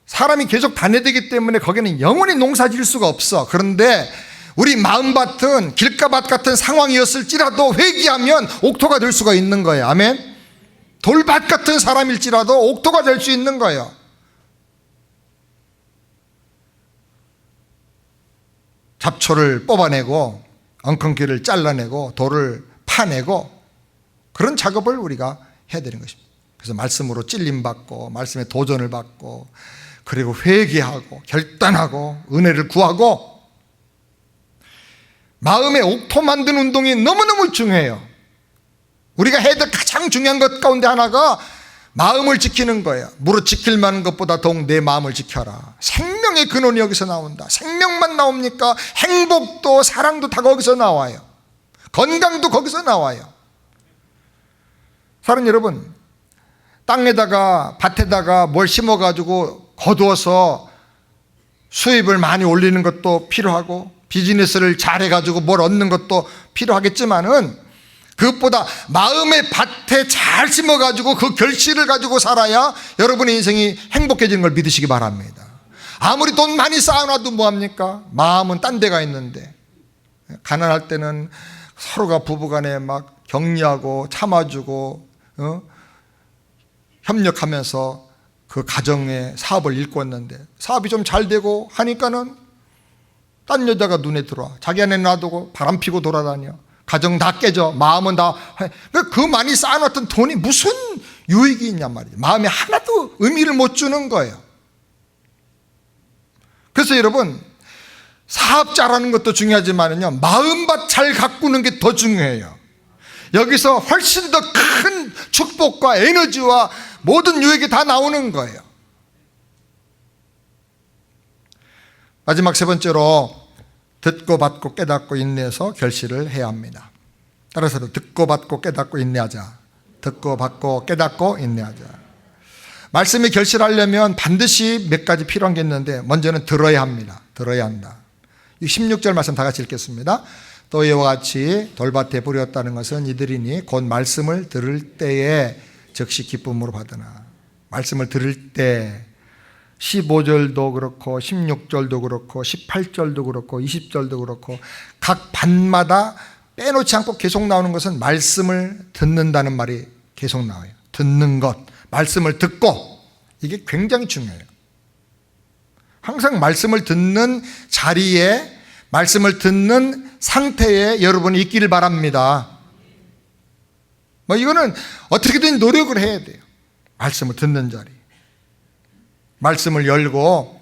사람이 계속 다녀되기 때문에 거기는 영원히 농사 지을 수가 없어. 그런데 우리 마음밭은 길가밭 같은 상황이었을지라도 회개하면 옥토가 될 수가 있는 거예요. 아멘. 돌밭 같은 사람일지라도 옥토가 될 수 있는 거예요. 잡초를 뽑아내고 엉겅퀴를 잘라내고 돌을 파내고, 그런 작업을 우리가 해야 되는 것입니다. 그래서 말씀으로 찔림받고 말씀의 도전을 받고, 그리고 회개하고 결단하고 은혜를 구하고, 마음의 옥토 만드는 운동이 너무너무 중요해요. 우리가 해야 될 가장 중요한 것 가운데 하나가 마음을 지키는 거예요. 무릇 지킬 만한 것보다 더욱 내 마음을 지켜라. 생명의 근원이 여기서 나온다. 생명만 나옵니까? 행복도 사랑도 다 거기서 나와요. 건강도 거기서 나와요. 사랑하는 여러분, 땅에다가 밭에다가 뭘 심어가지고 거두어서 수입을 많이 올리는 것도 필요하고, 비즈니스를 잘해가지고 뭘 얻는 것도 필요하겠지만은, 그것보다 마음의 밭에 잘 심어가지고 그 결실을 가지고 살아야 여러분의 인생이 행복해지는 걸 믿으시기 바랍니다. 아무리 돈 많이 쌓아놔도 뭐합니까? 마음은 딴 데가 있는데. 가난할 때는 서로가 부부간에 막 격려하고 참아주고 협력하면서 그 가정의 사업을 일궜는데, 사업이 좀 잘 되고 하니까는 딴 여자가 눈에 들어와. 자기 안에 놔두고 바람 피고 돌아다녀. 가정 다 깨져. 마음은 다. 그 많이 쌓아놨던 돈이 무슨 유익이 있냔 말이에요. 마음에 하나도 의미를 못 주는 거예요. 그래서 여러분, 사업자라는 것도 중요하지만요, 마음밭 잘 가꾸는 게 더 중요해요. 여기서 훨씬 더 큰 축복과 에너지와 모든 유익이 다 나오는 거예요. 마지막 세 번째로, 듣고 받고 깨닫고 인내해서 결실을 해야 합니다. 따라서 듣고 받고 깨닫고 인내하자. 듣고 받고 깨닫고 인내하자. 말씀이 결실하려면 반드시 몇 가지 필요한 게 있는데, 먼저는 들어야 합니다. 들어야 한다. 16절 말씀 다 같이 읽겠습니다. 또 이와 같이 돌밭에 뿌렸다는 것은 이들이니 곧 말씀을 들을 때에 즉시 기쁨으로 받으나. 말씀을 들을 때, 15절도 그렇고 16절도 그렇고 18절도 그렇고 20절도 그렇고 각 반마다 빼놓지 않고 계속 나오는 것은 말씀을 듣는다는 말이 계속 나와요. 듣는 것, 말씀을 듣고, 이게 굉장히 중요해요. 항상 말씀을 듣는 자리에, 말씀을 듣는 상태에 여러분이 있기를 바랍니다. 이거는 어떻게든 노력을 해야 돼요. 말씀을 듣는 자리. 말씀을 열고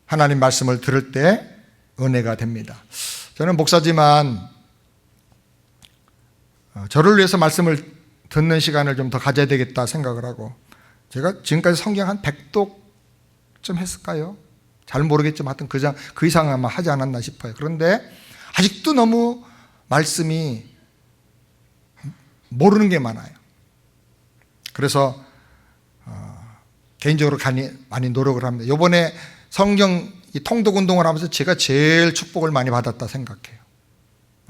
하나님 말씀을 들을 때 은혜가 됩니다. 저는 목사지만 저를 위해서 말씀을 듣는 시간을 좀 더 가져야 되겠다 생각을 하고, 제가 지금까지 성경 한 100독 했을까요? 잘 모르겠지만 하여튼 그 이상 아마 하지 않았나 싶어요. 그런데 아직도 너무 말씀이 모르는 게 많아요. 그래서 개인적으로 많이 노력을 합니다. 이번에 성경 통독 운동을 하면서 제가 제일 축복을 많이 받았다 생각해요.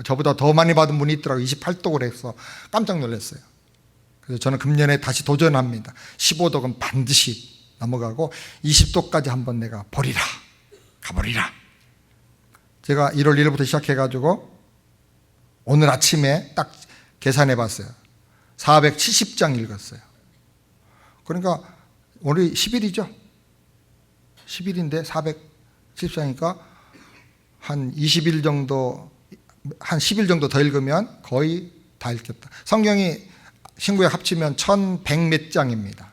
저보다 더 많이 받은 분이 있더라고요. 28독을 해서 깜짝 놀랐어요. 그래서 저는 금년에 다시 도전합니다. 15독은 반드시 넘어가고 20독까지 한번 내가 가버리라. 제가 1월 1일부터 시작해가지고 오늘 아침에 딱 계산해 봤어요. 470장 읽었어요. 그러니까 오늘 10일이죠. 10일인데 470장이니까 한 20일 정도, 한 10일 정도 더 읽으면 거의 다 읽겠다. 성경이 신구약 합치면 1100몇 장입니다.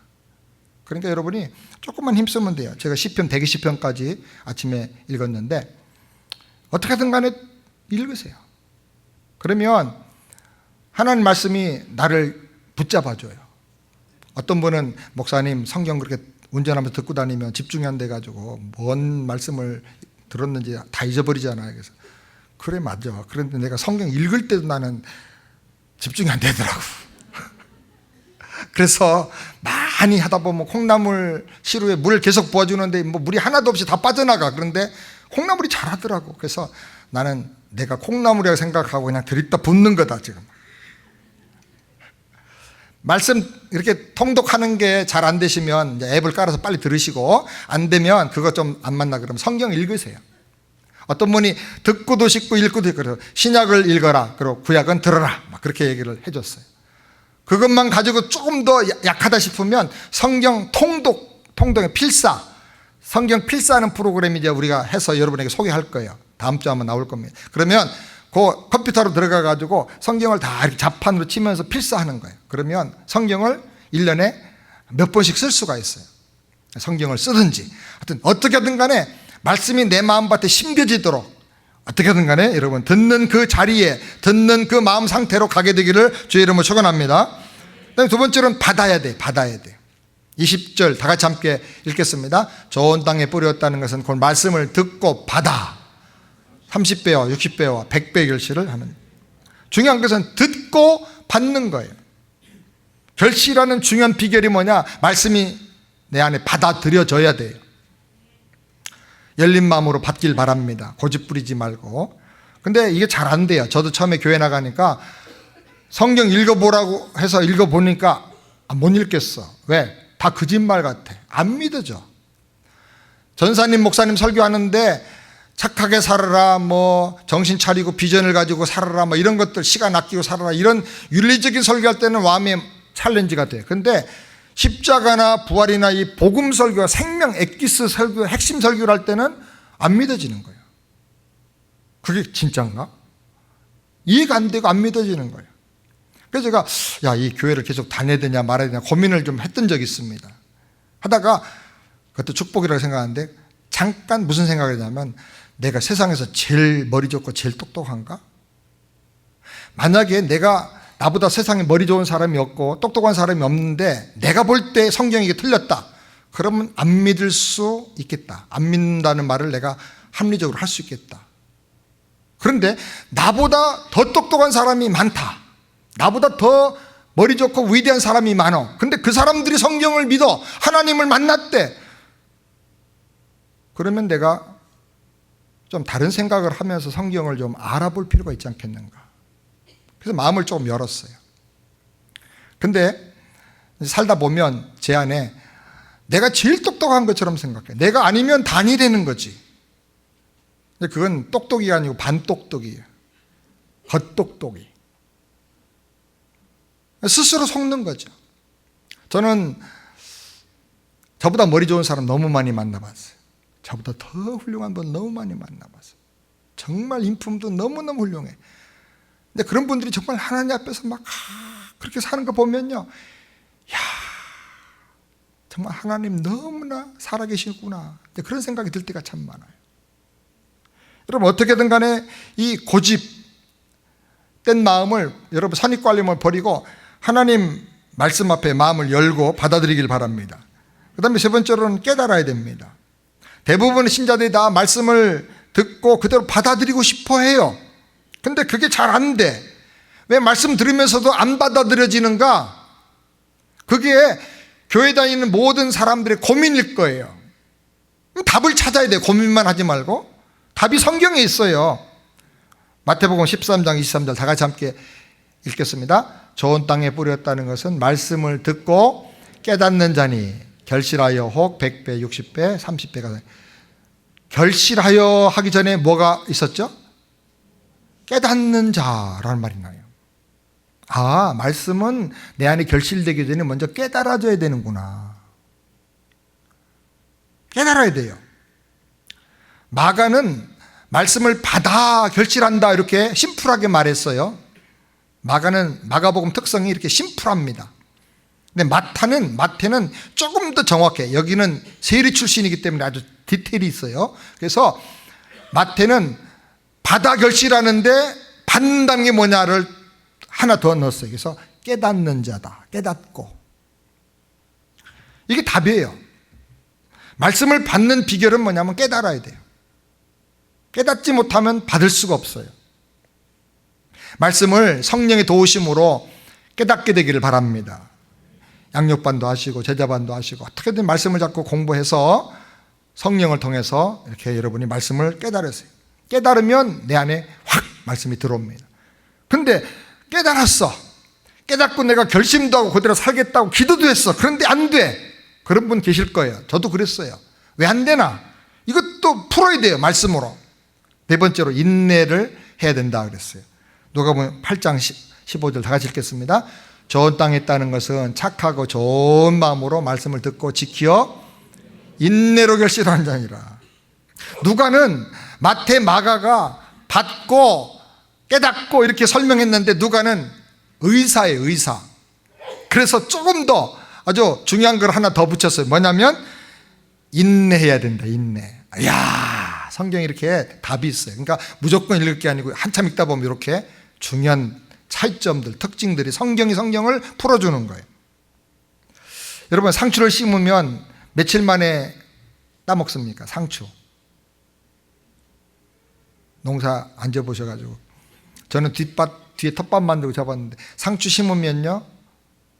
그러니까 여러분이 조금만 힘쓰면 돼요. 제가 시편 120편까지 아침에 읽었는데 어떻게든 간에 읽으세요. 그러면 하나님 말씀이 나를 붙잡아줘요. 어떤 분은 목사님 성경 그렇게 운전하면서 듣고 다니면 집중이 안 돼가지고 뭔 말씀을 들었는지 다 잊어버리잖아요. 그래서 그래 맞아. 그런데 내가 성경 읽을 때도 나는 집중이 안 되더라고. 그래서 많이 하다 보면 콩나물 시루에 물 계속 부어주는데 물이 하나도 없이 다 빠져나가. 그런데 콩나물이 자라더라고. 그래서 나는 내가 콩나물이라고 생각하고 그냥 들이다 붓는 거다 지금. 말씀 이렇게 통독하는 게 잘 안 되시면 이제 앱을 깔아서 빨리 들으시고, 안 되면 그거 좀 안 맞나 그러면 성경 읽으세요. 어떤 분이 듣고도 싶고 읽고도 싶고, 신약을 읽어라, 그리고 구약은 들어라, 막 그렇게 얘기를 해줬어요. 그것만 가지고 조금 더 약하다 싶으면 성경 통독의 필사, 성경 필사하는 프로그램이 이제 우리가 해서 여러분에게 소개할 거예요. 다음 주 아마 나올 겁니다. 그러면 그 컴퓨터로 들어가 가지고 성경을 다 이렇게 자판으로 치면서 필사하는 거예요. 그러면 성경을 1년에 몇 번씩 쓸 수가 있어요. 성경을 쓰든지 하여튼 어떻게든 간에 말씀이 내 마음밭에 심겨지도록 어떻게든 간에 여러분 듣는 그 자리에, 듣는 그 마음 상태로 가게 되기를 주의 이름으로 축원합니다. 그다음에 두 번째로는 받아야 돼. 20절 다 같이 함께 읽겠습니다. 좋은 땅에 뿌렸다는 것은 그 말씀을 듣고 받아 30배와 60배와 100배 결실을 하는. 중요한 것은 듣고 받는 거예요. 결실하는 중요한 비결이 뭐냐? 말씀이 내 안에 받아들여져야 돼요. 열린 마음으로 받길 바랍니다. 고집 부리지 말고. 근데 이게 잘 안 돼요. 저도 처음에 교회 나가니까 성경 읽어보라고 해서 읽어보니까 못 읽겠어. 왜? 다 거짓말 같아. 안 믿어져. 전사님 목사님 설교하는데 착하게 살아라, 정신 차리고 비전을 가지고 살아라, 이런 것들, 시간 아끼고 살아라, 이런 윤리적인 설교할 때는 마음의 챌린지가 돼요. 근데 십자가나 부활이나 이 복음 설교, 생명 엑기스 설교, 핵심 설교를 할 때는 안 믿어지는 거예요. 그게 진짜인가? 이해가 안 되고 안 믿어지는 거예요. 그래서 제가 이 교회를 계속 다녀야 되냐 말아야 되냐 고민을 좀 했던 적이 있습니다. 하다가 그것도 축복이라고 생각하는데 잠깐 무슨 생각을 했냐면, 내가 세상에서 제일 머리 좋고 제일 똑똑한가? 만약에 나보다 세상에 머리 좋은 사람이 없고 똑똑한 사람이 없는데 내가 볼 때 성경이 이게 틀렸다, 그러면 안 믿을 수 있겠다. 안 믿는다는 말을 내가 합리적으로 할 수 있겠다. 그런데 나보다 더 똑똑한 사람이 많다, 나보다 더 머리 좋고 위대한 사람이 많아. 근데 그 사람들이 성경을 믿어 하나님을 만났대. 그러면 내가 좀 다른 생각을 하면서 성경을 좀 알아볼 필요가 있지 않겠는가. 그래서 마음을 조금 열었어요. 근데 살다 보면 제 안에 내가 제일 똑똑한 것처럼 생각해. 내가 아니면 단이 되는 거지. 근데 그건 똑똑이가 아니고 반똑똑이에요. 겉똑똑이. 스스로 속는 거죠. 저는 저보다 머리 좋은 사람 너무 많이 만나봤어요. 저보다 더 훌륭한 분 너무 많이 만나봤어요. 정말 인품도 너무너무 훌륭해. 근데 그런 분들이 정말 하나님 앞에서 막 그렇게 사는 거 보면요, 야, 정말 하나님 너무나 살아계시구나, 그런 생각이 들 때가 참 많아요. 여러분, 어떻게든 간에 이 고집된 마음을, 여러분 선입관념을 버리고 하나님 말씀 앞에 마음을 열고 받아들이길 바랍니다. 그 다음에 세 번째로는 깨달아야 됩니다. 대부분의 신자들이 다 말씀을 듣고 그대로 받아들이고 싶어 해요. 근데 그게 잘 안 돼. 왜 말씀 들으면서도 안 받아들여지는가? 그게 교회 다니는 모든 사람들의 고민일 거예요. 답을 찾아야 돼요. 고민만 하지 말고. 답이 성경에 있어요. 마태복음 13장 23절 다 같이 함께 읽겠습니다. 좋은 땅에 뿌렸다는 것은 말씀을 듣고 깨닫는 자니 결실하여 혹 100배, 60배, 30배가. 결실하여 하기 전에 뭐가 있었죠? 깨닫는 자라는 말이 나요. 아, 말씀은 내 안에 결실되기 전에 먼저 깨달아져야 되는구나. 깨달아야 돼요. 마가는 말씀을 받아 결실한다 이렇게 심플하게 말했어요. 마가복음 특성이 이렇게 심플합니다. 근데 마태는 조금 더 정확해. 여기는 세리 출신이기 때문에 아주 디테일이 있어요. 그래서 마태는 받아 결실하는데 받는다는 게 뭐냐를 하나 더 넣었어요. 그래서 깨닫는 자다. 깨닫고. 이게 답이에요. 말씀을 받는 비결은 뭐냐면 깨달아야 돼요. 깨닫지 못하면 받을 수가 없어요. 말씀을 성령의 도우심으로 깨닫게 되기를 바랍니다. 양육반도 하시고 제자반도 하시고 어떻게든 말씀을 잡고 공부해서 성령을 통해서 이렇게 여러분이 말씀을 깨달으세요. 깨달으면 내 안에 확 말씀이 들어옵니다. 근데 깨달았어. 깨닫고 내가 결심도 하고 그대로 살겠다고 기도도 했어. 그런데 안 돼. 그런 분 계실 거예요. 저도 그랬어요. 왜 안 되나? 이것도 풀어야 돼요. 말씀으로. 네 번째로 인내를 해야 된다 그랬어요. 누가복음 8장 15절 다 같이 읽겠습니다. 좋은 땅에 있다는 것은 착하고 좋은 마음으로 말씀을 듣고 지켜 인내로 결실하는 자니라. 누가는 마태, 마가가 받고 깨닫고 이렇게 설명했는데 누가는 의사예요. 의사. 그래서 조금 더 아주 중요한 걸 하나 더 붙였어요. 뭐냐면 인내해야 된다. 인내. 이야, 성경에 이렇게 답이 있어요. 그러니까 무조건 읽을 게 아니고 한참 읽다 보면 이렇게 중요한 차이점들, 특징들이 성경을 풀어주는 거예요. 여러분, 상추를 심으면 며칠 만에 따먹습니까? 상추. 농사 안 져보셔가지고. 저는 뒤에 텃밭 만들고 잡았는데 상추 심으면요,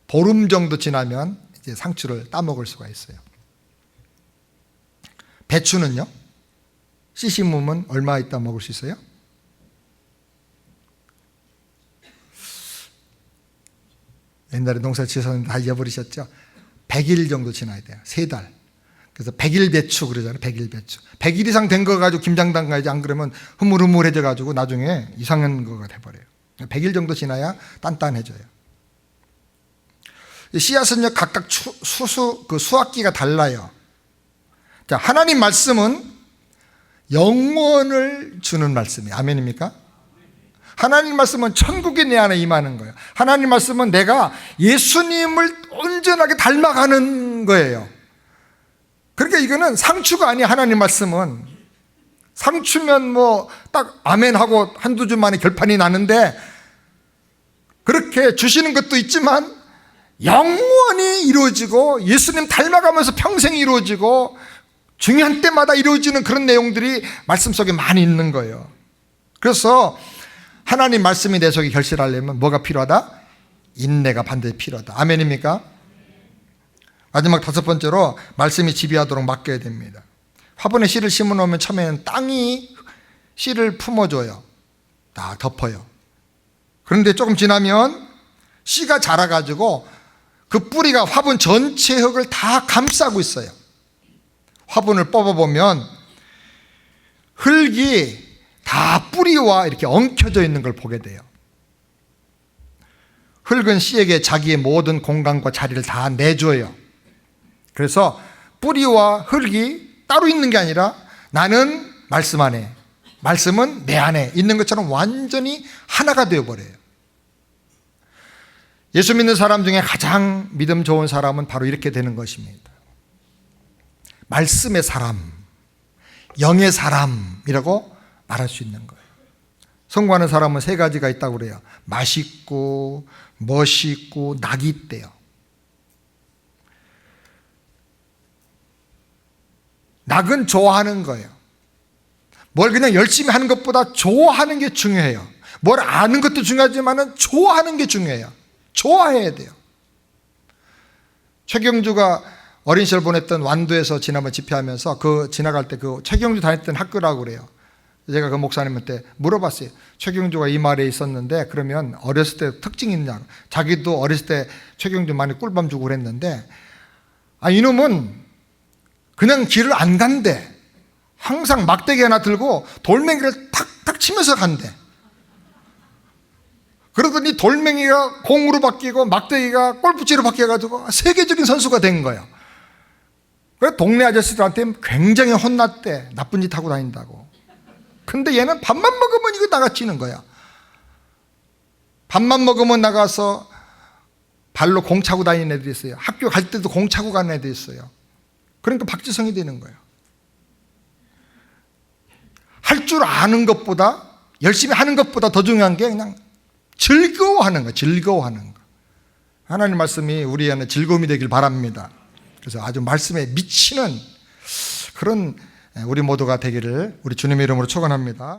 보름 정도 지나면 이제 상추를 따먹을 수가 있어요. 배추는요, 씨 심으면 얼마 있다 먹을 수 있어요? 옛날에 농사 지어서는 다 잊어버리셨죠? 100일 정도 지나야 돼요. 3달. 그래서 100일 배추 그러잖아요. 100일 배추. 100일 이상 된 거 가지고 김장 담가야지. 안 그러면 흐물흐물해져 가지고 나중에 이상한 거가 돼버려요. 100일 정도 지나야 단단해져요. 씨앗은요, 각각 수확기가 달라요. 자, 하나님 말씀은 영원을 주는 말씀이에요. 아멘입니까? 하나님 말씀은 천국이 내 안에 임하는 거예요. 하나님 말씀은 내가 예수님을 온전하게 닮아가는 거예요. 그러니까 이거는 상추가 아니야. 하나님 말씀은 상추면 뭐 딱 아멘하고 한두 주 만에 결판이 나는데, 그렇게 주시는 것도 있지만 영원히 이루어지고 예수님 닮아가면서 평생 이루어지고 중요한 때마다 이루어지는 그런 내용들이 말씀 속에 많이 있는 거예요. 그래서 하나님 말씀이 내 속에 결실하려면 뭐가 필요하다? 인내가 반드시 필요하다. 아멘입니까? 마지막 5번째로 말씀이 지배하도록 맡겨야 됩니다. 화분에 씨를 심어놓으면 처음에는 땅이 씨를 품어줘요. 다 덮어요. 그런데 조금 지나면 씨가 자라가지고 그 뿌리가 화분 전체 흙을 다 감싸고 있어요. 화분을 뽑아보면 흙이 다 뿌리와 이렇게 엉켜져 있는 걸 보게 돼요. 흙은 씨에게 자기의 모든 공간과 자리를 다 내줘요. 그래서 뿌리와 흙이 따로 있는 게 아니라 나는 말씀 안에, 말씀은 내 안에 있는 것처럼 완전히 하나가 되어버려요. 예수 믿는 사람 중에 가장 믿음 좋은 사람은 바로 이렇게 되는 것입니다. 말씀의 사람, 영의 사람이라고 말할 수 있는 거예요. 성공하는 사람은 세 가지가 있다고 그래요. 맛있고, 멋있고, 낙이 있대요. 낙은 좋아하는 거예요. 뭘 그냥 열심히 하는 것보다 좋아하는 게 중요해요. 뭘 아는 것도 중요하지만 좋아하는 게 중요해요. 좋아해야 돼요. 최경주가 어린 시절 보냈던 완도에서 지난번 집회하면서 지나갈 때 최경주 다녔던 학교라고 그래요. 제가 그 목사님한테 물어봤어요. 최경주가 이 말에 있었는데 그러면 어렸을 때 특징이 있냐. 자기도 어렸을 때 최경주 많이 꿀밤 주고 그랬는데 이놈은 그냥 길을 안 간대. 항상 막대기 하나 들고 돌멩이를 탁탁 치면서 간대. 그러더니 돌멩이가 공으로 바뀌고 막대기가 골프채로 바뀌어가지고 세계적인 선수가 된 거예요. 그래서 동네 아저씨들한테 굉장히 혼났대. 나쁜 짓 하고 다닌다고. 근데 얘는 밥만 먹으면 이거 나가치는 거야. 밥만 먹으면 나가서 발로 공 차고 다니는 애들이 있어요. 학교 갈 때도 공 차고 가는 애들이 있어요. 그러니까 박지성이 되는 거예요. 할 줄 아는 것보다, 열심히 하는 것보다 더 중요한 게 그냥 즐거워하는 거, 즐거워하는 거. 하나님 말씀이 우리 안에 즐거움이 되길 바랍니다. 그래서 아주 말씀에 미치는 그런 우리 모두가 되기를 우리 주님의 이름으로 축원합니다.